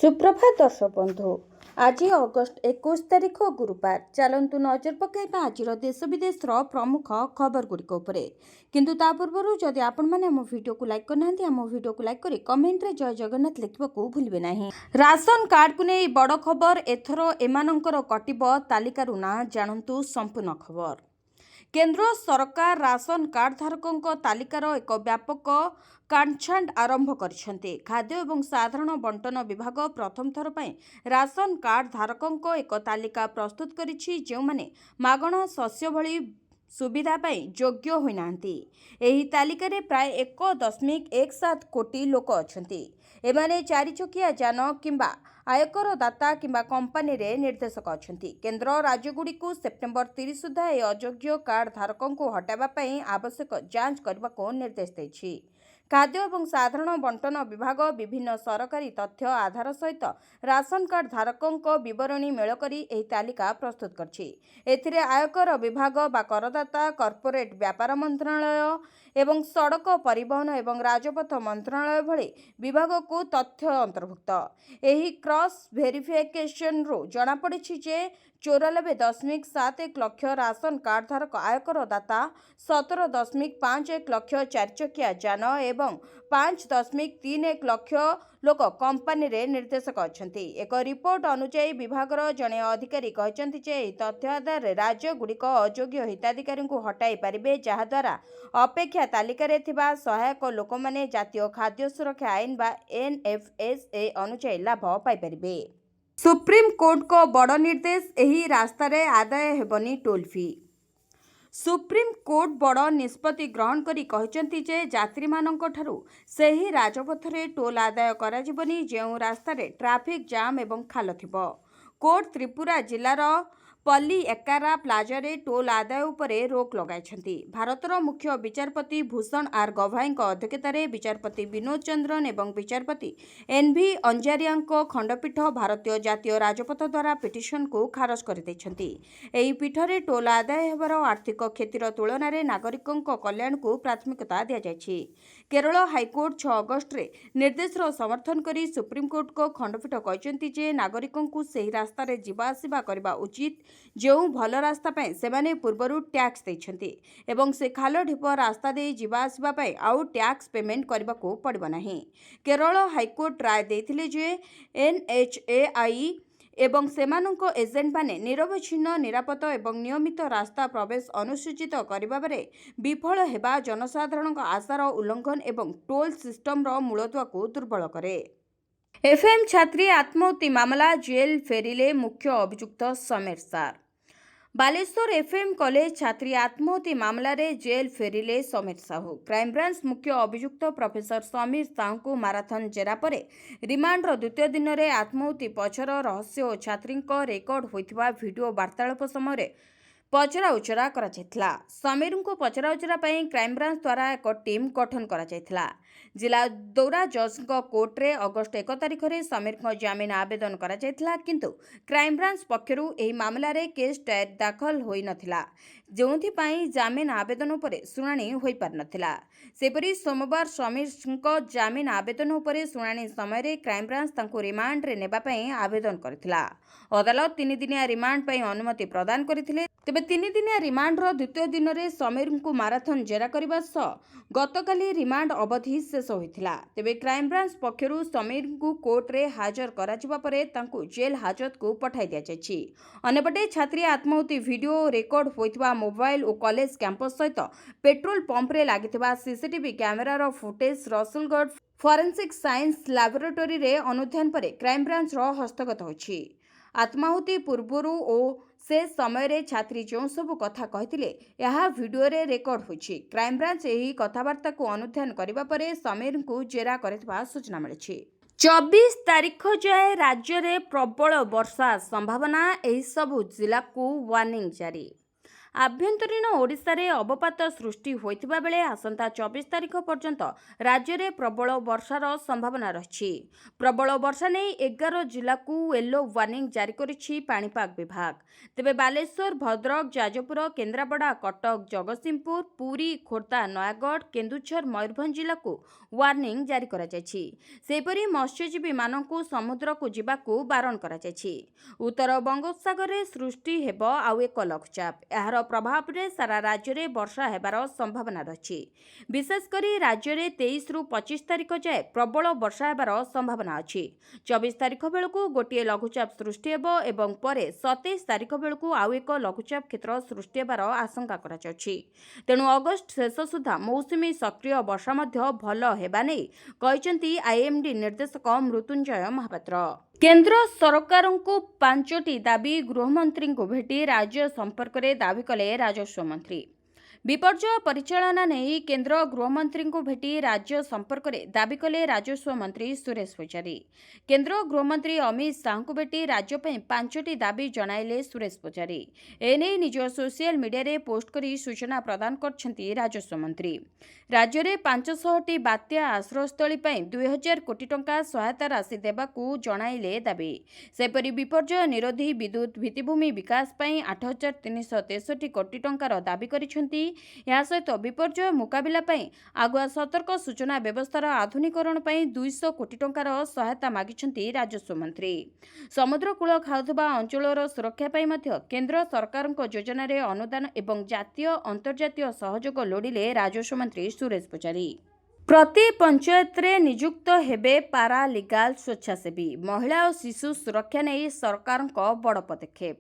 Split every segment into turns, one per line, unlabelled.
सुप्रभात दर्शक बंधु। आज अगस्ट 21 तारिख गुरुवार। चलतु नजर पकाइबा आज देश विदेश प्रमुख खबर गुड़िक किंतु ता पूर्व जदि आपण मैंने आम वीडियो को लाइक करना आम वीडियो को लाइक करी कमेंट रे जय जगन्नाथ लिखा भूलिए नहीं। राशन कार्ड को नहीं बड़ खबर। एथर एमानंकर कटिब तालिकारु ना जानतु संपूर्ण खबर। केंद्र सरकार राशन कार्ड धारकों तालिकार एक व्यापक कांछांड आरंभ करिसेंते। खाद्य एवं साधारण बंटन विभाग प्रथम थर पई राशन कार्ड धारकों एक तालिका प्रस्तुत करिछि जो माने मागणा शस्य भली सुविधा पाई योग्य होइनांती। एही तालिकारे प्राय 1.17 कोटी लोक अछंती। एमाने चारि चकिया जान किंबा आयकर दाता किंबा कंपनी रे निर्देशक अछंती। केंद्र राज्यगुड़ी को सेप्टेम्बर 30 सुधा ए अयोग्य कार्ड धारकों को हटावा पाई आवश्यक जांच करने को निर्देश देछि। खाद्य एवं साधारण बंटन विभाग विभिन्न सरकारी तथ्य आधार सहित राशन कार्ड धारकों विवरणी मेल करी एही तालिका प्रस्तुत करछि। एथिरे आयकर विभाग बा करदाता, कॉर्पोरेट व्यापार मंत्रालय एवं सड़क परिवहन एवं राजपथ मंत्रालय भली विभाग को तथ्य अंतर्भुक्त। एही क्रॉस वेरिफिकेशन रु जना पड़िछि जे 94.71 लक्ष राशन कार्ड धारक आयकर दाता, 17.51 लक्ष चारि चकिया जान एवं 5.31 लक्ष लोक कंपनी रे निर्देशक अछंती। एक रिपोर्ट अनुसार विभागर जने अधिकारी कहचंती जे तथ्य आधार राज्य गुड़िक अयोग्य हिताधिकारी को हटाई पारिबे जहा द्वारा अपेक्षा तालिका रे थिबा सहायक लोक माने जातीय खाद्य सुरक्षा आईन बा NFSA अनुसार लाभ पाई पारिबे। सुप्रीम कोर्ट को बड़ निर्देश। एही रास्ता रे आदाय हेबनी टोल फी। सुप्रीम कोर्ट बड़ निष्पत्ति ग्रहण करी कहचंती जे यात्री मानक ठारू सेही राजपथ रे टोल आदाय कराजिबनी जेउ रास्ता रे ट्रैफिक जाम एवं खाल थिबो। कोर्ट त्रिपुरा जिलार पल्ली एकारा प्लाजा रे टोल आदाय उपरे रोक लगाइछंती। भारतर मुख्य विचारपति भूषण आर गवाई अध्यक्षतार विचारपति विनोद चंद्रन एवं विचारपति NV अंजारिया खंडपीठ भारतीय जातीय राजपथ द्वारा पिटिशन को खारज कर दैछंती। एही पीठरे टोल आदाय हेबार आर्थिक क्षतिर तुलन में नागरिकों कल्याण को प्राथमिकता दिया जायछि। केरल हाईकोर्ट 6 अगस्ट रे निर्देश समर्थन करी सुप्रीमकोर्ट को खंडपीठ कहचंती जे नागरिकों को सही रास्ता रे जिबा आसिबा करबा उचित जो भल रास्ता पाए सेमाने पूर्वरु टैक्स देछंती एवं से खाल ढिप रास्ता दे जिबा आसिबा पाए आउ टैक्स पेमेंट करबा को पड़बो नाही। केरल हाईकोर्ट राय देथिले जे NHAI एवं सेमानंको एजेंट माने निरवच्छिन्न निरापद एवं नियमित रास्ता प्रवेश अनुसूचित करिबा बारे विफल हेबा जनसाधारण आशार उल्लंघन एवं टोल सिस्टम रो मूलदुआ को दुर्बल करे। FM छात्री आत्महत्या मामला जेल फेरिले मुख्य अभियुक्त समीर सार। बालेश्वर FM कॉलेज छात्री आत्महत्या मामला रे जेल फेरिले समीर साहू। क्राइमब्रांच मुख्य अभियुक्त प्रोफेसर समीर साहू को माराथन जेरा परे रिमांड रो द्वितीय दिन रे आत्महत्या पछर रहस्य और छात्री रेकर्ड होइथिबा वीडियो वार्तालाप समय पचरा उचरा करा जायथिला। समीर को पचरा उचरा पई क्राइमब्रांच द्वारा एक टीम गठन करा जायथिला। जिला दौरा जज कोर्ट रे अगस्ट 1 तारिख रे समीर को जामीन आवेदन करा जायथिला किंतु क्राइमब्रांच पक्षरु एही मामला रे केस दाखल होई नथिला जोंथि पई जामीन आवेदन उपरे सुनानी होई पार नथिला। सेपरि सोमवार समीर को जामीन आवेदन उपरे सुनानी समय रे क्राइमब्रांच तांको रिमांड रे नेबा पई आवेदन करथिला। अदालत 3 दिनिया रिमांड पई अनुमति प्रदान करथिले। तेबे 3 दिनिया रिमांड रो द्वितीय दिन रे समीर को माराथन जेरा करबा सह गतकाली रिमांड अवधि शेष होइथिला। तेबे क्राइमब्रांच पक्षरु समीर को कोर्ट रे हाजर कराजिबा परे तांको जेल हाजत को पठाई दिया जायछि। अन्यपटे छात्री आत्महत्या वीडियो रेकर्ड होइथिबा मोबाइल और कॉलेज कैंपस सहित पेट्रोल पंप रे लागिथिबा सीसीटीवी कैमेरा रो footage Rasulgarh forensic science laboratory रे अनुध्यान परे क्राइमब्रांच रो हस्तगत होछि। आत्माहुति पूर्वरु ओ से समय रे छात्री जो सबु कथा कहिथिले यह वीडियो रे रेकर्ड होछि। क्राइमब्रांच एही कथावार्ता को अनुध्यान करिबा परे समीर को जेरा करथिबा सूचना मिलिछि। 24 तारिख जाए राज्य रे प्रबल वर्षा संभावना। एही सबु जिला को वार्निंग जारी। ଆଭ୍ୟନ୍ତରୀଣ ଓଡ଼ିଶାରେ ଅବପାତ ସୃଷ୍ଟି ହୋଇଥିବା ବେଳେ ଆସନ୍ତା 24 ତାରିଖ ପର୍ଯ୍ୟନ୍ତ ରାଜ୍ୟରେ ପ୍ରବଳ ବର୍ଷାର ସମ୍ଭାବନା ରହିଛି। ପ୍ରବଳ ବର୍ଷା ନେଇ 11 ଜିଲ୍ଲାକୁ ୟେଲୋ ୱାର୍ଣ୍ଣିଂ ଜାରି କରିଛି ପାଣିପାଗ ବିଭାଗ। ତେବେ ବାଲେଶ୍ୱର, ଭଦ୍ରକ, ଯାଜପୁର, କେନ୍ଦ୍ରାପଡ଼ା, କଟକ, ଜଗତସିଂହପୁର, ପୁରୀ, ଖୋର୍ଦ୍ଧା, ନୟାଗଡ଼, କେନ୍ଦୁଝର, ମୟୂରଭଞ୍ଜ ଜିଲ୍ଲାକୁ ୱାର୍ଣ୍ଣିଂ ଜାରି କରାଯାଇଛି। ସେହିପରି ମତ୍ସ୍ୟଜୀବୀମାନଙ୍କୁ ସମୁଦ୍ରକୁ ଯିବାକୁ ବାରଣ କରାଯାଇଛି। ଉତ୍ତର ବଙ୍ଗୋପସାଗରରେ ସୃଷ୍ଟି ହେବ ଆଉ ଏକ ଲଘୁଚାପ। ଏହାର ପ୍ରଭାବରେ ସାରା ରାଜ୍ୟରେ ବର୍ଷା ହେବାର ସମ୍ଭାବନା ରହିଛି। ବିଶେଷ କରି ରାଜ୍ୟରେ 23ରୁ 25 ତାରିଖ ଯାଏ ପ୍ରବଳ ବର୍ଷା ହେବାର ସମ୍ଭାବନା ଅଛି। 24 ତାରିଖ ବେଳକୁ ଗୋଟିଏ ଲଘୁଚାପ ସୃଷ୍ଟି ହେବ ଏବଂ ପରେ 27 ତାରିଖ ବେଳକୁ ଆଉ ଏକ ଲଘୁଚାପ କ୍ଷେତ୍ର ସୃଷ୍ଟି ହେବାର ଆଶଙ୍କା କରାଯାଉଛି। ତେଣୁ ଅଗଷ୍ଟ ଶେଷ ସୁଦ୍ଧା ମୌସୁମୀ ସକ୍ରିୟ ବର୍ଷା ମଧ୍ୟ ଭଲ ହେବା ନେଇ କହିଛନ୍ତି ଆଇଏମ୍ଡି ନିର୍ଦ୍ଦେଶକ ମୃତ୍ୟୁଞ୍ଜୟ ମହାପାତ୍ର। କେନ୍ଦ୍ର ସରକାରଙ୍କୁ 5ଟି ଦାବି ଗୃହମନ୍ତ୍ରୀଙ୍କୁ ଭେଟି ରାଜ୍ୟ ସମ୍ପର୍କରେ ଦାବି କଲେ ରାଜସ୍ୱ ମନ୍ତ୍ରୀ। ବିପର୍ଯ୍ୟୟ ପରିଚାଳନା ନେଇ କେନ୍ଦ୍ର ଗୃହମନ୍ତ୍ରୀଙ୍କୁ ଭେଟି ରାଜ୍ୟ ସମ୍ପର୍କରେ ଦାବି କଲେ ରାଜସ୍ୱ ମନ୍ତ୍ରୀ ସୁରେଶ ପୂଜାରୀ। କେନ୍ଦ୍ର ଗୃହମନ୍ତ୍ରୀ ଅମିତ ଶାହାଙ୍କୁ ଭେଟି ରାଜ୍ୟ ପାଇଁ 5ଟି ଦାବି ଜଣାଇଲେ ସୁରେଶ ପୂଜାରୀ। ଏନେଇ ନିଜ ସୋସିଆଲ ମିଡିଆରେ ପୋଷ୍ଟ କରି ସୂଚନା ପ୍ରଦାନ କରିଛନ୍ତି ରାଜସ୍ୱ ମନ୍ତ୍ରୀ। ରାଜ୍ୟରେ 500ଟି ବାତ୍ୟା ଆଶ୍ରୟସ୍ଥଳୀ ପାଇଁ 2000 କୋଟି ଟଙ୍କା ସହାୟତା ରାଶି ଦେବାକୁ ଜଣାଇଲେ ଦାବି। ସେପରି ବିପର୍ଯ୍ୟୟ ନିରୋଧୀ ବିଦ୍ୟୁତ୍ ଭିତ୍ତିଭୂମି ବିକାଶ ପାଇଁ 8363 କୋଟି ଟଙ୍କାର ଦାବି କରିଛନ୍ତି। ଏହା ସହିତ ବିପର୍ଯ୍ୟୟ ମୁକାବିଲା ପାଇଁ ଆଗୁଆ ସତର୍କ ସୂଚନା ବ୍ୟବସ୍ଥାର ଆଧୁନିକରଣ ପାଇଁ 200 କୋଟି ଟଙ୍କାର ସହାୟତା ମାଗିଛନ୍ତି ରାଜସ୍ୱ ମନ୍ତ୍ରୀ। ସମୁଦ୍ର କୂଳ ଖାଉଥିବା ଅଞ୍ଚଳର ସୁରକ୍ଷା ପାଇଁ ମଧ୍ୟ କେନ୍ଦ୍ର ସରକାରଙ୍କ ଯୋଜନାରେ ଅନୁଦାନ ଏବଂ ଜାତୀୟ ଅନ୍ତର୍ଜାତୀୟ ସହଯୋଗ ଲୋଡ଼ିଲେ ରାଜସ୍ୱ ମନ୍ତ୍ରୀ ସୁରେଶ ପୂଜାରୀ। ପ୍ରତି ପଞ୍ଚାୟତରେ ନିଯୁକ୍ତ ହେବେ ପାରା ଲିଗାଲ ସ୍ୱେଚ୍ଛାସେବୀ। ମହିଳା ଓ ଶିଶୁ ସୁରକ୍ଷା ନେଇ ସରକାରଙ୍କ ବଡ଼ ପଦକ୍ଷେପ।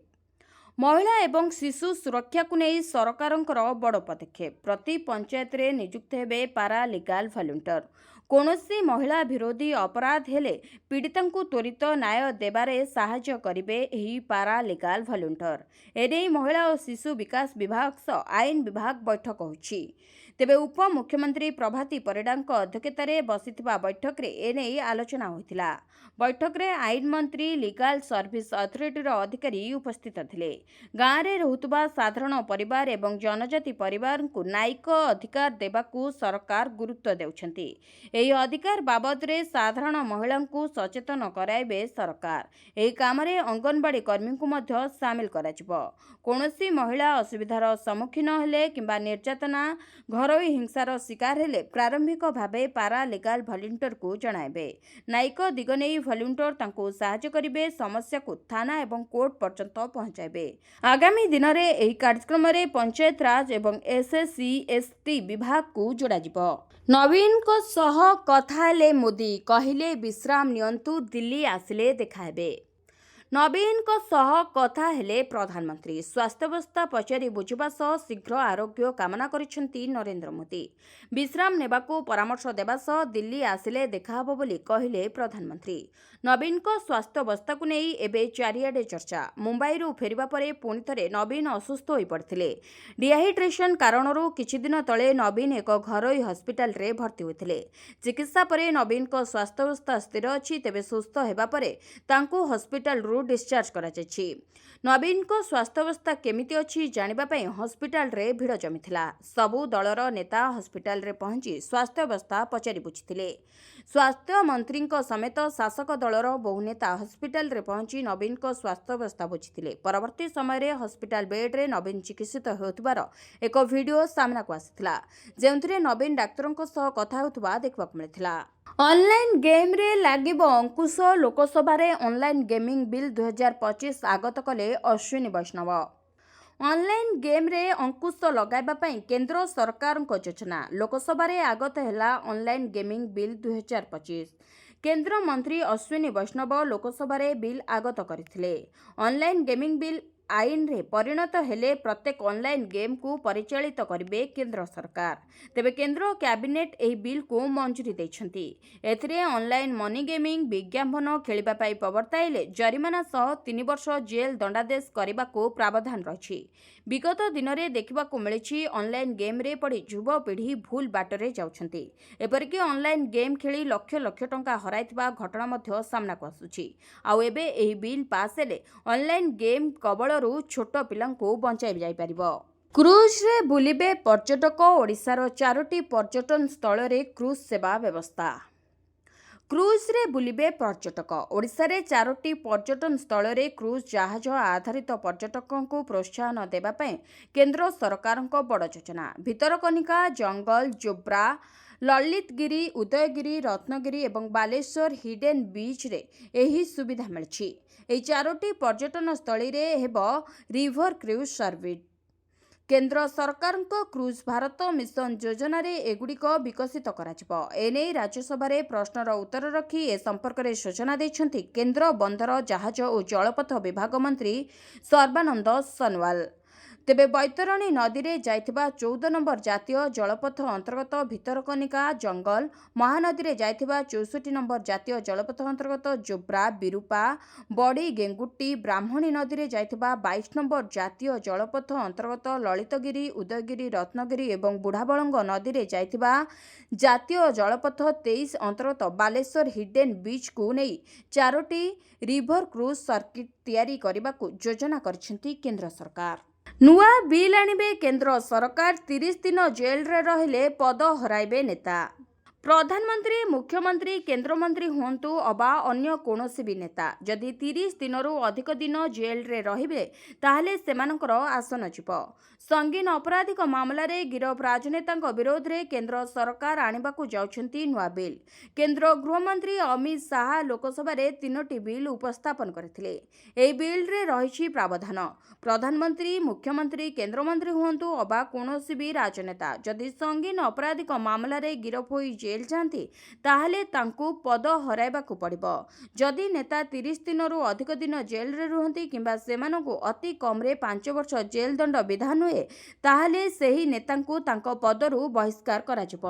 ମହିଳା ଏବଂ ଶିଶୁ ସୁରକ୍ଷାକୁ ନେଇ ସରକାରଙ୍କର ବଡ଼ ପଦକ୍ଷେପ। ପ୍ରତି ପଞ୍ଚାୟତରେ ନିଯୁକ୍ତ ହେବେ ପାରା ଲିଗାଲ ଭଲ୍ୟୁଣ୍ଟର। କୌଣସି ମହିଳା ବିରୋଧୀ ଅପରାଧ ହେଲେ ପୀଡ଼ିତାଙ୍କୁ ତ୍ୱରିତ ନ୍ୟାୟ ଦେବାରେ ସାହାଯ୍ୟ କରିବେ ଏହି ପାରା ଲିଗାଲ ଭଲ୍ୟୁଣ୍ଟର। ଏନେଇ ମହିଳା ଓ ଶିଶୁ ବିକାଶ ବିଭାଗ ସହ ଆଇନ ବିଭାଗ ବୈଠକ ହୋଇଛି। ତେବେ ଉପମୁଖ୍ୟମନ୍ତ୍ରୀ ପ୍ରଭାତୀ ପରିଡ଼ାଙ୍କ ଅଧ୍ୟକ୍ଷତାରେ ବସିଥିବା ବୈଠକରେ ଏନେଇ ଆଲୋଚନା ହୋଇଥିଲା। ବୈଠକରେ ଆଇନ ମନ୍ତ୍ରୀ, ଲିଗାଲ ସର୍ଭିସ ଅଥରିଟିର ଅଧିକାରୀ ଉପସ୍ଥିତ ଥିଲେ। ଗାଁରେ ରହୁଥିବା ସାଧାରଣ ପରିବାର ଏବଂ ଜନଜାତି ପରିବାରଙ୍କୁ ନ୍ୟାୟିକ ଅଧିକାର ଦେବାକୁ ସରକାର ଗୁରୁତ୍ୱ ଦେଉଛନ୍ତି। ଏହି ଅଧିକାର ବାବଦରେ ସାଧାରଣ ମହିଳାଙ୍କୁ ସଚେତନ କରାଇବେ ସରକାର। ଏହି କାମରେ ଅଙ୍ଗନବାଡ଼ି କର୍ମୀଙ୍କୁ ମଧ୍ୟ ସାମିଲ କରାଯିବ। କୌଣସି ମହିଳା ଅସୁବିଧାର ସମ୍ମୁଖୀନ ହେଲେ କିମ୍ବା ନିର୍ଯାତନା, ଘରୋଇ ହିଂସାର ଶିକାର ହେଲେ ପ୍ରାରମ୍ଭିକ ଭାବେ ପାରା ଲିଗାଲ ଭଲ୍ୟୁଣ୍ଟରକୁ ଜଣାଇବେ। ନ୍ୟାୟିକ ଦିଗ ନେଇ ଭଲ୍ୟୁଣ୍ଟର ତାଙ୍କୁ ସାହାଯ୍ୟ କରିବେ। ସମସ୍ୟାକୁ ଥାନା ଏବଂ କୋର୍ଟ ପର୍ଯ୍ୟନ୍ତ ପହଞ୍ଚାଇବେ। ଆଗାମୀ ଦିନରେ ଏହି କାର୍ଯ୍ୟକ୍ରମରେ ପଞ୍ଚାୟତ ରାଜ ଏବଂ SSC/ST ବିଭାଗକୁ ଯୋଡ଼ାଯିବ। ନବୀନଙ୍କ ସହ କଥା ହେଲେ ମୋଦି, କହିଲେ ବିଶ୍ରାମ ନିଅନ୍ତୁ, ଦିଲ୍ଲୀ ଆସିଲେ ଦେଖାହେବେ। ନବୀନଙ୍କ ସହ କଥା ହେଲେ ପ୍ରଧାନମନ୍ତ୍ରୀ। ସ୍ୱାସ୍ଥ୍ୟାବସ୍ଥା ପଚାରି ବୁଝିବା ସହ ଶୀଘ୍ର ଆରୋଗ୍ୟ କାମନା କରିଛନ୍ତି ନରେନ୍ଦ୍ର ମୋଦି। ବିଶ୍ରାମ ନେବାକୁ ପରାମର୍ଶ ଦେବା ସହ ଦିଲ୍ଲୀ ଆସିଲେ ଦେଖାହେବ ବୋଲି କହିଲେ ପ୍ରଧାନମନ୍ତ୍ରୀ। ନବୀନଙ୍କ ସ୍ୱାସ୍ଥ୍ୟାବସ୍ଥାକୁ ନେଇ ଏବେ ଚାରିଆଡ଼େ ଚର୍ଚ୍ଚା। ମୁମ୍ବାଇରୁ ଫେରିବା ପରେ ପୁଣି ଥରେ ନବୀନ ଅସୁସ୍ଥ ହୋଇପଡ଼ିଥିଲେ। ଡିହାଇଡ୍ରେସନ୍ କାରଣରୁ କିଛି ଦିନ ତଳେ ନବୀନ ଏକ ଘରୋଇ ହସ୍ପିଟାଲରେ ଭର୍ତ୍ତି ହୋଇଥିଲେ। ଚିକିତ୍ସା ପରେ ନବୀନଙ୍କ ସ୍ୱାସ୍ଥ୍ୟାବସ୍ଥା ସ୍ଥିର ଅଛି। ତେବେ ସୁସ୍ଥ ହେବା ପରେ ତାଙ୍କୁ ହସ୍ପିଟାଲରୁ ଡିସଚାର୍ଜ କରାଯାଇଛି। ନବୀନଙ୍କ ସ୍ୱାସ୍ଥ୍ୟାବସ୍ଥା କେମିତି ଅଛି ଜାଣିବା ପାଇଁ ହସ୍ପିଟାଲରେ ଭିଡ଼ ଜମିଥିଲା। ସବୁ ଦଳର ନେତା ହସ୍ପିଟାଲରେ ପହଞ୍ଚି ସ୍ୱାସ୍ଥ୍ୟାବସ୍ଥା ପଚାରି ବୁଝିଥିଲେ। ସ୍ୱାସ୍ଥ୍ୟମନ୍ତ୍ରୀଙ୍କ ସମେତ ଶାସକ ଦଳର ବହୁ ନେତା ହସ୍ପିଟାଲରେ ପହଞ୍ଚି ନବୀନଙ୍କ ସ୍ୱାସ୍ଥ୍ୟାବସ୍ଥା ବୁଝିଥିଲେ। ପରବର୍ତ୍ତୀ ସମୟରେ ହସ୍ପିଟାଲ ବେଡ୍ରେ ନବୀନ ଚିକିତ୍ସିତ ହେଉଥିବାର ଏକ ଭିଡିଓ ସାମ୍ନାକୁ ଆସିଥିଲା, ଯେଉଁଥିରେ ନବୀନ ଡାକ୍ତରଙ୍କ ସହ କଥା ହେଉଥିବା ଦେଖିବାକୁ ମିଳିଥିଲା। ଅନଲାଇନ ଗେମ୍ରେ ଲାଗିବ ଅଙ୍କୁଶ। ଲୋକସଭାରେ ଅନଲାଇନ ଗେମିଂ ବିଲ୍ 2025 ଆଗତ କଲେ ଅଶ୍ୱିନୀ ବୈଷ୍ଣବ। ଅନଲାଇନ ଗେମ୍ରେ ଅଙ୍କୁଶ ଲଗାଇବା ପାଇଁ କେନ୍ଦ୍ର ସରକାରଙ୍କ ଯୋଜନା। ଲୋକସଭାରେ ଆଗତ ହେଲା ଅନଲାଇନ ଗେମିଂ ବିଲ୍ 2025। କେନ୍ଦ୍ରମନ୍ତ୍ରୀ ଅଶ୍ୱିନୀ ବୈଷ୍ଣବ ଲୋକସଭାରେ ବିଲ୍ ଆଗତ କରିଥିଲେ। ଅନଲାଇନ ଗେମିଂ ବିଲ୍ ଆଇନରେ ପରିଣତ ହେଲେ ପ୍ରତ୍ୟେକ ଅନଲାଇନ ଗେମ୍କୁ ପରିଚାଳିତ କରିବେ କେନ୍ଦ୍ର ସରକାର। ତେବେ କେନ୍ଦ୍ର କ୍ୟାବିନେଟ୍ ଏହି ବିଲ୍କୁ ମଞ୍ଜୁରୀ ଦେଇଛନ୍ତି। ଏଥିରେ ଅନଲାଇନ ମନି ଗେମିଂ ବିଜ୍ଞାପନ ଖେଳିବା ପାଇଁ ପ୍ରବର୍ତ୍ତାଇଲେ ଜରିମାନା ସହ 3 ବର୍ଷ ଜେଲ୍ ଦଣ୍ଡାଦେଶ କରିବାକୁ ପ୍ରାବଧାନ ରହିଛି। ବିଗତ ଦିନରେ ଦେଖିବାକୁ ମିଳିଛି ଅନଲାଇନ ଗେମ୍ରେ ପଡ଼ି ଯୁବପିଢ଼ି ଭୁଲ ବାଟରେ ଯାଉଛନ୍ତି। ଏପରିକି ଅନଲାଇନ ଗେମ୍ ଖେଳି ଲକ୍ଷ ଲକ୍ଷ ଟଙ୍କା ହରାଇଥିବା ଘଟଣା ମଧ୍ୟ ସାମ୍ନାକୁ ଆସୁଛି। ଆଉ ଏବେ ଏହି ବିଲ୍ ପାସ୍ ହେଲେ ଅନଲାଇନ ଗେମ୍ କବଳରୁ ଛୋଟ ପିଲାଙ୍କୁ ବଞ୍ଚାଇ ଯାଇପାରିବ। କ୍ରୁଜ୍ରେ ବୁଲିବେ ପର୍ଯ୍ୟଟକ। ଓଡ଼ିଶାର 4ଟି ପର୍ଯ୍ୟଟନ ସ୍ଥଳରେ କ୍ରୁଜ୍ ସେବା ବ୍ୟବସ୍ଥା। କ୍ରୁଜ୍ରେ ବୁଲିବେ ପର୍ଯ୍ୟଟକ। ଓଡ଼ିଶାରେ 4ଟି ପର୍ଯ୍ୟଟନ ସ୍ଥଳରେ କ୍ରୁଜ୍ ଜାହାଜ ଆଧାରିତ ପର୍ଯ୍ୟଟକଙ୍କୁ ପ୍ରୋତ୍ସାହନ ଦେବା ପାଇଁ କେନ୍ଦ୍ର ସରକାରଙ୍କ ବଡ଼ ଯୋଜନା। ଭିତରକନିକା, ଜଙ୍ଗଲ, ଜୋବ୍ରା, ଲଳିତଗିରି, ଉଦୟଗିରି, ରତ୍ନଗିରି ଏବଂ ବାଲେଶ୍ୱର ହିଡେନ୍ ବିଚ୍ରେ ଏହି ସୁବିଧା ମିଳିଛି। ଏହି 4ଟି ପର୍ଯ୍ୟଟନ ସ୍ଥଳୀରେ ହେବ ରିଭର କ୍ରୁଜ୍ ସର୍ଭିସ୍। କେନ୍ଦ୍ର ସରକାରଙ୍କ କ୍ରୁଜ୍ ଭାରତ ମିଶନ ଯୋଜନାରେ ଏଗୁଡ଼ିକ ବିକଶିତ କରାଯିବ। ଏନେଇ ରାଜ୍ୟସଭାରେ ପ୍ରଶ୍ନର ଉତ୍ତର ରଖି ଏ ସମ୍ପର୍କରେ ସୂଚନା ଦେଇଛନ୍ତି କେନ୍ଦ୍ର ବନ୍ଦର, ଜାହାଜ ଓ ଜଳପଥ ବିଭାଗ ମନ୍ତ୍ରୀ ସର୍ବାନନ୍ଦ ସୋନୋୱାଲ। ତେବେ ବୈତରଣୀ ନଦୀରେ ଯାଇଥିବା 14 ନମ୍ବର ଜାତୀୟ ଜଳପଥ ଅନ୍ତର୍ଗତ ଭିତରକନିକା, ଜଙ୍ଗଲ, ମହାନଦୀରେ ଯାଇଥିବା 64 ନମ୍ବର ଜାତୀୟ ଜଳପଥ ଅନ୍ତର୍ଗତ ଜୋବ୍ରା, ବିରୁପା, ବଡ଼ି, ଗେଙ୍ଗୁଟି, ବ୍ରାହ୍ମଣୀ ନଦୀରେ ଯାଇଥିବା 22 ନମ୍ବର ଜାତୀୟ ଜଳପଥ ଅନ୍ତର୍ଗତ ଲଳିତଗିରି, ଉଦୟଗିରି, ରତ୍ନଗିରି ଏବଂ ବୁଢ଼ାବଳଙ୍ଗ ନଦୀରେ ଯାଇଥିବା ଜାତୀୟ ଜଳପଥ 23 ଅନ୍ତର୍ଗତ ବାଲେଶ୍ୱର ହିଡେନ୍ ବିଚ୍କୁ ନେଇ 4ଟି ରିଭର କ୍ରୁଜ୍ ସର୍କିଟ୍ ତିଆରି କରିବାକୁ ଯୋଜନା କରିଛନ୍ତି କେନ୍ଦ୍ର ସରକାର। ନୂଆ ବିଲ୍ ଆଣିବେ କେନ୍ଦ୍ର ସରକାର। 30 ଦିନ ଜେଲରେ ରହିଲେ ପଦ ହରାଇବେ ନେତା। ପ୍ରଧାନମନ୍ତ୍ରୀ, ମୁଖ୍ୟମନ୍ତ୍ରୀ, କେନ୍ଦ୍ରମନ୍ତ୍ରୀ ହୁଅନ୍ତୁ ଅବା ଅନ୍ୟ କୌଣସି ବି ନେତା ଯଦି 30 ଦିନରୁ ଅଧିକ ଦିନ ଜେଲରେ ରହିବେ ତାହେଲେ ସେମାନଙ୍କର ଆସନ ଯିବ। ସଙ୍ଗୀନ ଅପରାଧିକ ମାମଲାରେ ଗିରଫ ରାଜନେତାଙ୍କ ବିରୋଧରେ କେନ୍ଦ୍ର ସରକାର ଆଣିବାକୁ ଯାଉଛନ୍ତି ନୂଆ ବିଲ୍। କେନ୍ଦ୍ର ଗୃହମନ୍ତ୍ରୀ ଅମିତ ଶାହା ଲୋକସଭାରେ 3ଟି ବିଲ୍ ଉପସ୍ଥାପନ କରିଥିଲେ। ଏହି ବିଲ୍ରେ ରହିଛି ପ୍ରାବଧାନ ପ୍ରଧାନମନ୍ତ୍ରୀ, ମୁଖ୍ୟମନ୍ତ୍ରୀ, କେନ୍ଦ୍ରମନ୍ତ୍ରୀ ହୁଅନ୍ତୁ ଅବା କୌଣସି ବି ରାଜନେତା ଯଦି ସଙ୍ଗୀନ ଅପରାଧିକ ମାମଲାରେ ଗିରଫ ହୋଇ ଜେଲ୍ ଯାଆନ୍ତି ତାହେଲେ ତାଙ୍କୁ ପଦ ହରାଇବାକୁ ପଡ଼ିବ। ଯଦି ନେତା 30 ଦିନରୁ ଅଧିକ ଦିନ ଜେଲରେ ରୁହନ୍ତି କିମ୍ବା ସେମାନଙ୍କୁ ଅତି କମ୍ରେ 5 ବର୍ଷ ଜେଲ୍ ଦଣ୍ଡ ବିଧାନ ହୁଏ ତାହେଲେ ସେହି ନେତାଙ୍କୁ ତାଙ୍କ ପଦରୁ ବହିଷ୍କାର କରାଯିବ।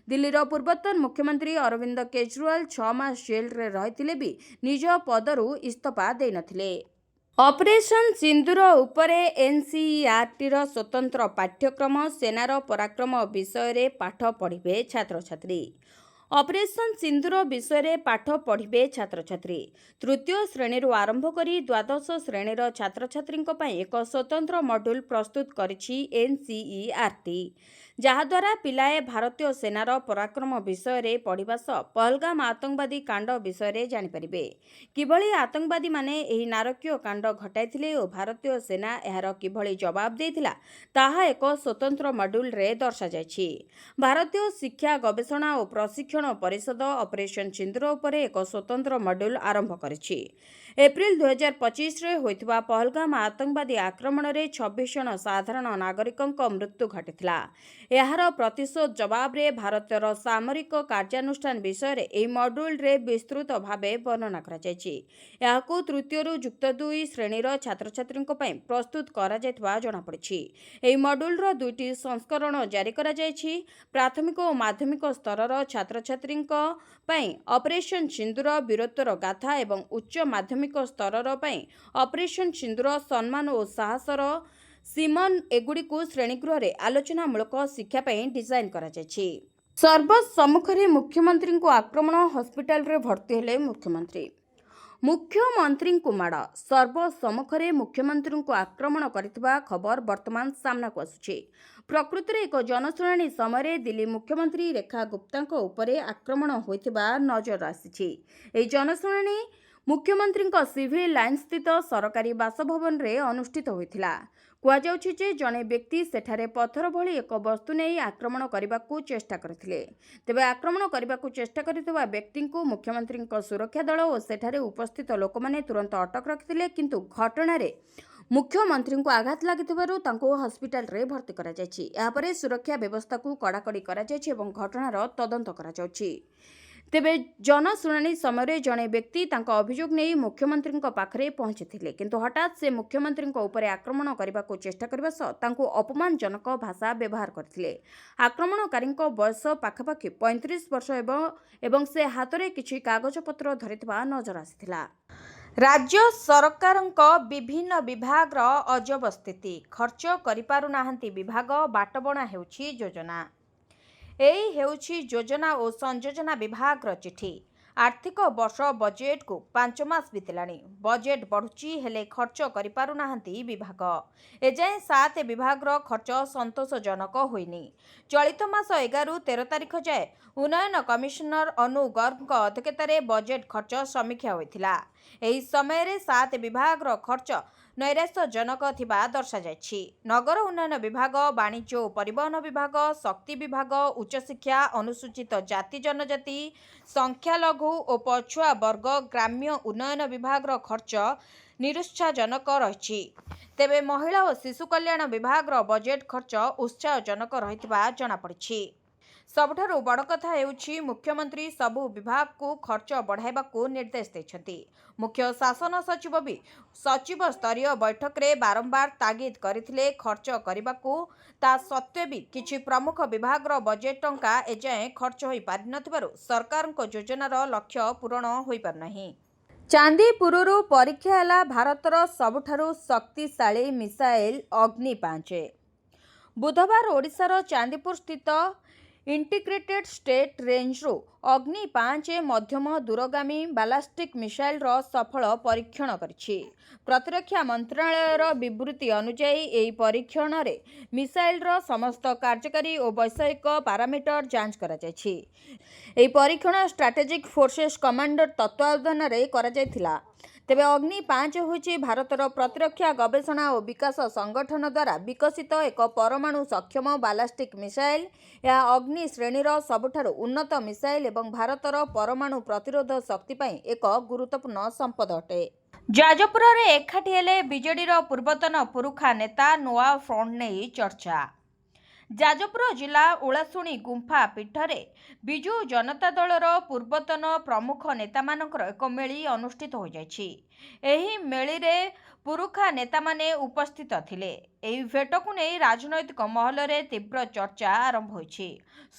ଦିଲ୍ଲୀର ପୂର୍ବତନ ମୁଖ୍ୟମନ୍ତ୍ରୀ ଅରବିନ୍ଦ କେଜରିୱାଲ 6 ମାସ ଜେଲରେ ରହିଥିଲେ ବି ନିଜ ପଦରୁ ଇସ୍ତଫା ଦେଇନଥିଲେ। ଅପରେସନ୍ ସିନ୍ଦୁର ଉପରେ ଏନ୍ସିଇଆରଟିର ସ୍ୱତନ୍ତ୍ର ପାଠ୍ୟକ୍ରମ। ସେନାର ପରାକ୍ରମ ବିଷୟରେ ପାଠ ପଢ଼ିବେ ଛାତ୍ରଛାତ୍ରୀ। ଅପରେସନ୍ ସିନ୍ଦୁର ବିଷୟରେ ପାଠ ପଢ଼ିବେ ଛାତ୍ରଛାତ୍ରୀ। ତୃତୀୟ ଶ୍ରେଣୀରୁ ଆରମ୍ଭ କରି ଦ୍ୱାଦଶ ଶ୍ରେଣୀର ଛାତ୍ରଛାତ୍ରୀଙ୍କ ପାଇଁ ଏକ ସ୍ୱତନ୍ତ୍ର ମଡ୍ୟୁଲ ପ୍ରସ୍ତୁତ କରିଛି ଏନ୍ସିଇଆରଟି, ଯାହାଦ୍ୱାରା ପିଲାଏ ଭାରତୀୟ ସେନାର ପରାକ୍ରମ ବିଷୟରେ ପଢ଼ିବା ସହ ପହଲଗାମ ଆତଙ୍କବାଦୀ କାଣ୍ଡ ବିଷୟରେ ଜାଣିପାରିବେ। କିଭଳି ଆତଙ୍କବାଦୀମାନେ ଏହି ନାରକୀୟ କାଣ୍ଡ ଘଟାଇଥିଲେ ଓ ଭାରତୀୟ ସେନା ଏହାର କିଭଳି ଜବାବ ଦେଇଥିଲା ତାହା ଏକ ସ୍ୱତନ୍ତ୍ର ମଡ୍ୟୁଲରେ ଦର୍ଶାଯାଇଛି। ଭାରତୀୟ ଶିକ୍ଷା ଗବେଷଣା ଓ ପ୍ରଶିକ୍ଷଣ ପରିଷଦ ଅପରେସନ୍ ସିନ୍ଦୁର ଉପରେ ଏକ ସ୍ୱତନ୍ତ୍ର ମଡ୍ୟୁଲ ଆରମ୍ଭ କରିଛି। ଏପ୍ରିଲ 2025ରେ ହୋଇଥିବା ପହଲଗାମ ଆତଙ୍କବାଦୀ ଆକ୍ରମଣରେ 26 ଜଣ ସାଧାରଣ ନାଗରିକଙ୍କ ମୃତ୍ୟୁ ଘଟିଥିଲା। ଏହାର ପ୍ରତିଶୋଧ ଜବାବରେ ଭାରତର ସାମରିକ କାର୍ଯ୍ୟାନୁଷ୍ଠାନ ବିଷୟରେ ଏହି ମଡ୍ୟୁଲରେ ବିସ୍ତୃତ ଭାବେ ବର୍ଣ୍ଣନା କରାଯାଇଛି। ଏହାକୁ ତୃତୀୟରୁ ଯୁକ୍ତ 2 ଶ୍ରେଣୀର ଛାତ୍ରଛାତ୍ରୀଙ୍କ ପାଇଁ ପ୍ରସ୍ତୁତ କରାଯାଇଥିବା ଜଣାପଡ଼ିଛି। ଏହି ମଡ୍ୟୁଲର 2ଟି ସଂସ୍କରଣ ଜାରି କରାଯାଇଛି। ପ୍ରାଥମିକ ଓ ମାଧ୍ୟମିକ ସ୍ତରର ଛାତ୍ରଛାତ୍ରୀଙ୍କ ପାଇଁ ଅପରେସନ୍ ସିନ୍ଦୁର ବୀରତ୍ୱର ଗାଥା ଏବଂ ଉଚ୍ଚ ମାଧ୍ୟମିକ ସ୍ତରର ପାଇଁ ଅପରେସନ୍ ସିନ୍ଦୁର ସମ୍ମାନ ଓ ସାହସର ସିମନ ଏଗୁଡ଼ିକୁ ଶ୍ରେଣୀଗୃହରେ ଆଲୋଚନାମୂଳକ ଶିକ୍ଷା ପାଇଁ ଡିଜାଇନ୍ କରାଯାଇଛି। ସର୍ବସମ୍ମୁଖରେ ମୁଖ୍ୟମନ୍ତ୍ରୀଙ୍କୁ ଆକ୍ରମଣ, ହସ୍ପିଟାଲରେ ଭର୍ତ୍ତି ହେଲେ ମୁଖ୍ୟମନ୍ତ୍ରୀ। ମୁଖ୍ୟମନ୍ତ୍ରୀଙ୍କୁ ମାଡ଼। ସର୍ବସମ୍ମୁଖରେ ମୁଖ୍ୟମନ୍ତ୍ରୀଙ୍କୁ ଆକ୍ରମଣ କରିଥିବା ଖବର ବର୍ତ୍ତମାନ ସାମ୍ନାକୁ ଆସୁଛି। ପ୍ରକୃତରେ ଏକ ଜନଶୁଣାଣି ସମୟରେ ଦିଲ୍ଲୀ ମୁଖ୍ୟମନ୍ତ୍ରୀ ରେଖା ଗୁପ୍ତାଙ୍କ ଉପରେ ଆକ୍ରମଣ ହୋଇଥିବା ନଜର ଆସିଛି। ଏହି ଜନଶୁଣାଣି ମୁଖ୍ୟମନ୍ତ୍ରୀଙ୍କ ସିଭିଲ ଲାଇନ୍ସସ୍ଥିତ ସରକାରୀ ବାସଭବନରେ ଅନୁଷ୍ଠିତ ହୋଇଥିଲା। କୁହାଯାଉଛି ଯେ ଜଣେ ବ୍ୟକ୍ତି ସେଠାରେ ପଥର ଭଳି ଏକ ବସ୍ତୁ ନେଇ ଆକ୍ରମଣ କରିବାକୁ ଚେଷ୍ଟା କରିଥିଲେ। ତେବେ ଆକ୍ରମଣ କରିବାକୁ ଚେଷ୍ଟା କରିଥିବା ବ୍ୟକ୍ତିଙ୍କୁ ମୁଖ୍ୟମନ୍ତ୍ରୀଙ୍କ ସୁରକ୍ଷା ଦଳ ଓ ସେଠାରେ ଉପସ୍ଥିତ ଲୋକମାନେ ତୁରନ୍ତ ଅଟକ ରଖିଥିଲେ, କିନ୍ତୁ ଘଟଣାରେ ମୁଖ୍ୟମନ୍ତ୍ରୀଙ୍କୁ ଆଘାତ ଲାଗିଥିବାରୁ ତାଙ୍କୁ ହସ୍ପିଟାଲରେ ଭର୍ତ୍ତି କରାଯାଇଛି। ଏହାପରେ ସୁରକ୍ଷା ବ୍ୟବସ୍ଥାକୁ କଡ଼ାକଡ଼ି କରାଯାଇଛି ଏବଂ ଘଟଣାର ତଦନ୍ତ କରାଯାଉଛି। ତେବେ ଜନଶୁଣାଣି ସମୟରେ ଜଣେ ବ୍ୟକ୍ତି ତାଙ୍କ ଅଭିଯୋଗ ନେଇ ମୁଖ୍ୟମନ୍ତ୍ରୀଙ୍କ ପାଖରେ ପହଞ୍ଚିଥିଲେ, କିନ୍ତୁ ହଠାତ୍ ସେ ମୁଖ୍ୟମନ୍ତ୍ରୀଙ୍କ ଉପରେ ଆକ୍ରମଣ କରିବାକୁ ଚେଷ୍ଟା କରିବା ସହ ତାଙ୍କୁ ଅପମାନଜନକ ଭାଷା ବ୍ୟବହାର କରିଥିଲେ। ଆକ୍ରମଣକାରୀଙ୍କ ବୟସ ପାଖାପାଖି 35 ବର୍ଷ ଏବଂ ସେ ହାତରେ କିଛି କାଗଜପତ୍ର ଧରିଥିବା ନଜର ଆସିଥିଲା। ରାଜ୍ୟ ସରକାରଙ୍କ ବିଭିନ୍ନ ବିଭାଗର ଅଜବ ସ୍ଥିତି। ଖର୍ଚ୍ଚ କରିପାରୁନାହାନ୍ତି ବିଭାଗ, ବାଟବଣା ହେଉଛି ଯୋଜନା। ଏହି ହେଉଛି ଯୋଜନା ଓ ସଂଯୋଜନା ବିଭାଗର ଚିଠି। आर्थिक वर्ष बजेट को 5 मास बीतलानी बजेट बढ़ुची हेले खर्च करिपारु नाहंती विभाग एजाए 7 विभाग खर्च संतोषजनक होइनी। चलित मास 11 रु 13 तारिख जाए उन्नयन कमिशनर अनु गर्ग अध्यक्षतार बजेट खर्च समीक्षा होइथिला। एही समय रे 7 विभाग खर्च नैराश्यजनक थिबा दर्शा जायछि। नगर उन्नयन विभाग, वाणिज्य और परिवहन विभाग, शक्ति विभाग, उच्च शिक्षा, अनुसूचित जाति जनजाति, संख्यालघु और पछुआ वर्ग, ग्राम्य उन्नयन विभाग खर्च निरुत्साहजनक रही। तेबे महिला और शिशु कल्याण विभाग बजेट खर्च उत्साहजनक रहितबा जଣାपड़िछि। सबुठारु बड़ कथा हेउछि मुख्यमंत्री सबु विभाग को खर्च बढ़ाइबाकू निर्देश दैछन्ति। मुख्य शासन सचिव भी सचिव स्तरीय बैठक रे बारंबार तागिद करथिले खर्च करिबाकू। ता सत्वे भी किछि प्रमुख विभाग बजेट टंका एजाए खर्च होई पारि नथिबारु सरकारक योजनार लक्ष्य पूरण होई पार नाही। चांदीपुरु परीक्षा ହେଲା भारतर सबुठारु शक्तिशाली मिसाइल अग्नि 5। बुधवार ओडिशार चांदीपुर स्थित इंटीग्रेटेड स्टेट रेंज अग्नि 5 मध्यम दूरगामी बालास्टिक मिसाइल सफल परीक्षण करिछि। प्रतिरक्षा मंत्रालयर विवृत्ति अनुसार एही परीक्षण रे मिसाइल समस्त कार्यकारी और वैषयिक पारामीटर जांच करा जायछि। एही परीक्षण स्ट्रैटेजिक फोर्सेस कमांडर तत्वावधान रे करा जायथिला। तेबे अग्नि 5 होइछि भारतर प्रतिरक्षा गवेषणा और विकास संगठन द्वारा विकसित एक परमाणु सक्षम बालास्टिक मिसाइल। यह अग्नि श्रेणीर सबुठारु उन्नत मिसाइल एवं भारतर परमाणु प्रतिरोध शक्ति पई एक गुरुत्वपूर्ण संपद अटे। जाजपुर रे एकाठी हेले बीजेडी पूर्वतन पुरुखा नेता नुआ फ्रंट नहीं चर्चा। जाजपुर जिला ओलाशुणी गुंफा पीठरे बिजु जनता दलर पूर्वतन प्रमुख नेता मानकर एक मेली अनुष्ठित हो जायछि। एही मेली रे पुरुखा नेता माने उपस्थित थिले। एही भेट को नहीं राजनैतिक महल रे तीव्र चर्चा आरंभ होइछि।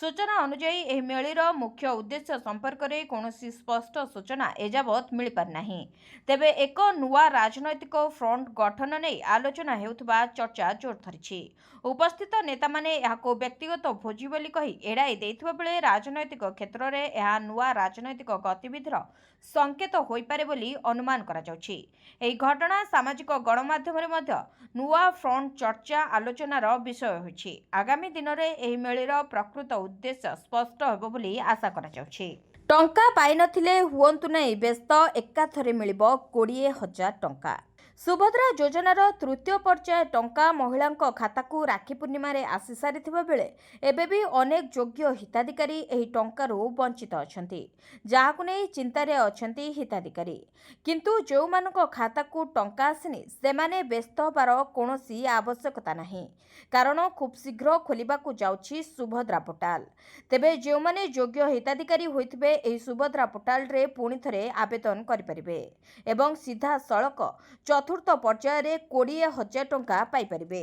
सूचना अनुसार एही मेलीर मुख्य उद्देश्य संपर्क में कौनसी स्पष्ट सूचना एजावत मिल पार नाही। तेबे एक नुआ राजनैतिक फ्रंट गठन नहीं आलोचना हेउथबा चर्चा जोर धरिछि। उपस्थित नेता माने याको व्यक्तिगत भोजी बोली कही एड़ाई देइथबा बेले राजनैतिक क्षेत्र में यह नुआ राजनैतिक गतिविधिर संकेत होई पारे बोली अनुमान करा जाउछि। एही घटना सामाजिक गणमाध्यम रे मध्य नुआ फ्रंट चर्चा आलोचनार विषय होइछि। आगामी दिन में एही मेलीर प्रकृत उद्देश्य स्पष्ट हेबो बोली आशा करा जाउछि। टंका पाई नथिले हुअन्तु नै व्यस्त एकाथरे मिलिबो 20,000 टंका। सुभद्रा योजनार तृतीय पर्याय टंका महिलांक खाता को राखी पूर्णिमा रे आसी सारिथिबा बेले एबे भी अनेक योग्य हिताधिकारी एही टंकारु वंचित अछंती, जाहाकु नै चिंतारे अछंती हिताधिकारी। किंतु जो मानक खाता को टंका आसिनी सेमाने व्यस्त होबार कोनोसी आवश्यकता नाही, कारण खूब शीघ्र खोलिबाकू जाउछि सुभद्रा पोर्टाल। तेबे जो माने योग्य हिताधिकारी होइथिबे एही सुभद्रा पोर्टाल रे पुणी थरे आवेदन करि परिबे एवं सीधा सड़क चतुर्थ पर्याय रे 20,000 टंका पाई परिबे।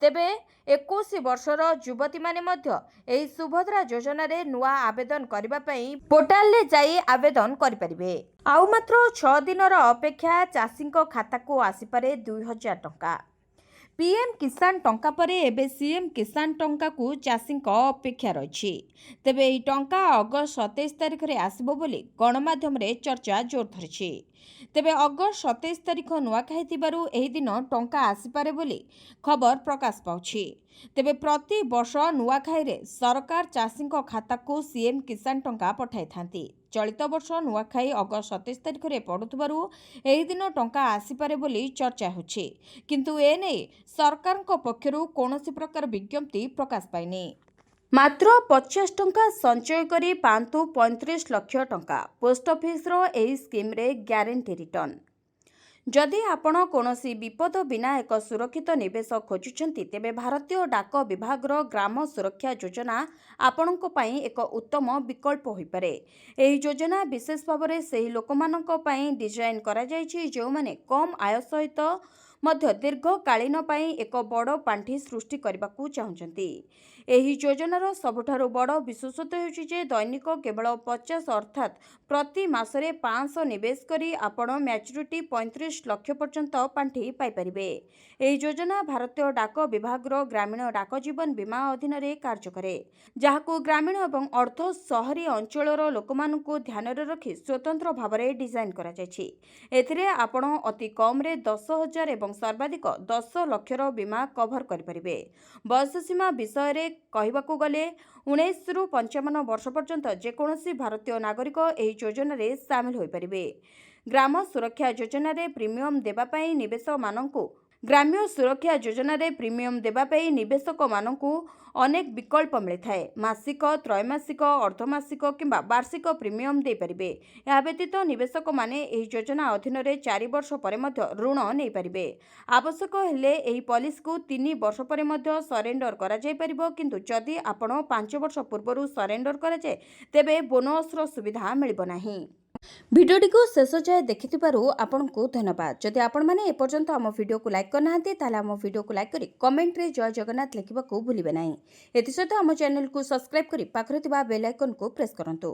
तेबे 21 वर्षर युवती माने मध्य एही सुभद्रा योजना रे नुआ आवेदन करिबा पई पोर्टाल ले जाई आवेदन करि परिबे। आउ मात्र 6 दिनर अपेक्षा चाषींक खाता को आसी पारे 2,000 टंका। पीएम किसान टंका परे एबे सीएम किसान टंका को चाषींक अपेक्षा रही। तेबे एही टंका अगस्त 27 तारिख रे आसिबो बोली गणमाध्यम रे चर्चा जोर धरिछि। तेबे अगस्त 27 तारिख नुआखाई थिबारु एही दिन टंका आसिपारे बोली खबर प्रकाश पाउछि। तेबे प्रति वर्ष नुआखाई रे सरकार चाषींक खाता को सीएम किसान टंका पठाई थांती। चलित वर्ष नुआखाई अगस्त 27 तारिख रे पड़ुथिबारु एही दिन टंका आसिपारे बोली चर्चा होछि, किंतु एने सरकारक पक्षरु कोनोसी प्रकार विज्ञप्ति प्रकाश पाइनी। मात्र 50 टंका संचय करी पांतु 35 लाख टंका पोस्ट ऑफिस रो एही स्कीम रे ग्यारंटी रिटर्न। जदि आपण कोनोसी विपद बिना एक सुरक्षित निवेश खोजुछंती तेबे भारतीय डाक विभाग रो ग्राम सुरक्षा योजना आपणको पई एक उत्तम विकल्प होई पारे। एही योजना विशेष भाव रे सेही लोकमाननको पई डिजाइन करा जायछि जो माने कम आय सहित मध्य दीर्घकालीन पई एक बड़ पांठी सृष्टि करबाकू चाहुचंती। ଏହି ଯୋଜନାର ସବୁଠାରୁ ବଡ଼ ବିଶେଷତ୍ୱ ହେଉଛି ଯେ ଦୈନିକ କେବଳ 50 ଅର୍ଥାତ୍ ପ୍ରତି ମାସରେ 500 ନିବେଶ କରି ଆପଣ ମ୍ୟାଚୁରିଟି 35 ଲକ୍ଷ ପର୍ଯ୍ୟନ୍ତ ପାଣ୍ଠି ପାଇପାରିବେ। ଏହି ଯୋଜନା ଭାରତୀୟ ଡାକ ବିଭାଗର ଗ୍ରାମୀଣ ଡାକ ଜୀବନ ବୀମା ଅଧୀନରେ କାର୍ଯ୍ୟ କରେ, ଯାହାକୁ ଗ୍ରାମୀଣ ଏବଂ ଅର୍ଦ୍ଧ ସହରୀ ଅଞ୍ଚଳର ଲୋକମାନଙ୍କୁ ଧ୍ୟାନରେ ରଖି ସ୍ୱତନ୍ତ୍ର ଭାବରେ ଡିଜାଇନ୍ କରାଯାଇଛି। ଏଥିରେ ଆପଣ ଅତି କମ୍ରେ 10,000 ଏବଂ ସର୍ବାଧିକ 10 ଲକ୍ଷର ବୀମା କଭର କରିପାରିବେ। ବୟସ ସୀମା ବିଷୟରେ କହିବାକୁ ଗଲେ 19ରୁ 55 ବର୍ଷ ପର୍ଯ୍ୟନ୍ତ ଯେକୌଣସି ଭାରତୀୟ ନାଗରିକ ଏହି ଯୋଜନାରେ ସାମିଲ ହୋଇପାରିବେ। ଗ୍ରାମ ସୁରକ୍ଷା ଯୋଜନାରେ ପ୍ରିମିୟମ ଦେବା ପାଇଁ ଗ୍ରାମ୍ୟ ସୁରକ୍ଷା ଯୋଜନାରେ ପ୍ରିମିୟମ ଦେବା ପାଇଁ ନିବେଶକମାନଙ୍କୁ ଅନେକ ବିକଳ୍ପ ମିଳିଥାଏ। ମାସିକ, ତ୍ରୈମାସିକ, ଅର୍ଦ୍ଧମାସିକ କିମ୍ବା ବାର୍ଷିକ ପ୍ରିମିୟମ ଦେଇପାରିବେ। ଏହା ବ୍ୟତୀତ ନିବେଶକମାନେ ଏହି ଯୋଜନା ଅଧୀନରେ 4 ବର୍ଷ ପରେ ମଧ୍ୟ ଋଣ ନେଇପାରିବେ। ଆବଶ୍ୟକ ହେଲେ ଏହି ପଲିସିକୁ 3 ବର୍ଷ ପରେ ମଧ୍ୟ ସରେଣ୍ଡର କରାଯାଇପାରିବ, କିନ୍ତୁ ଯଦି ଆପଣ 5 ବର୍ଷ ପୂର୍ବରୁ ସରେଣ୍ଡର କରାଯାଏ ତେବେ ବୋନସର ସୁବିଧା ମିଳିବ ନାହିଁ। ଭିଡ଼ିଓଟିକୁ ଶେଷ ଯାଏ ଦେଖିଥିବାରୁ ଆପଣଙ୍କୁ ଧନ୍ୟବାଦ। ଯଦି ଆପଣମାନେ ଏପର୍ଯ୍ୟନ୍ତ ଆମ ଭିଡ଼ିଓକୁ ଲାଇକ୍ କରିନାହାନ୍ତି ତାହେଲେ ଆମ ଭିଡ଼ିଓକୁ ଲାଇକ୍ କରି କମେଣ୍ଟରେ ଜୟ ଜଗନ୍ନାଥ ଲେଖିବାକୁ ଭୁଲିବେ ନାହିଁ। ଏଥିସହିତ ଆମ ଚ୍ୟାନେଲକୁ ସବସ୍କ୍ରାଇବ୍ କରି ପାଖରେ ଥିବା ବେଲ୍ ଆଇକନକୁ ପ୍ରେସ୍ କରନ୍ତୁ।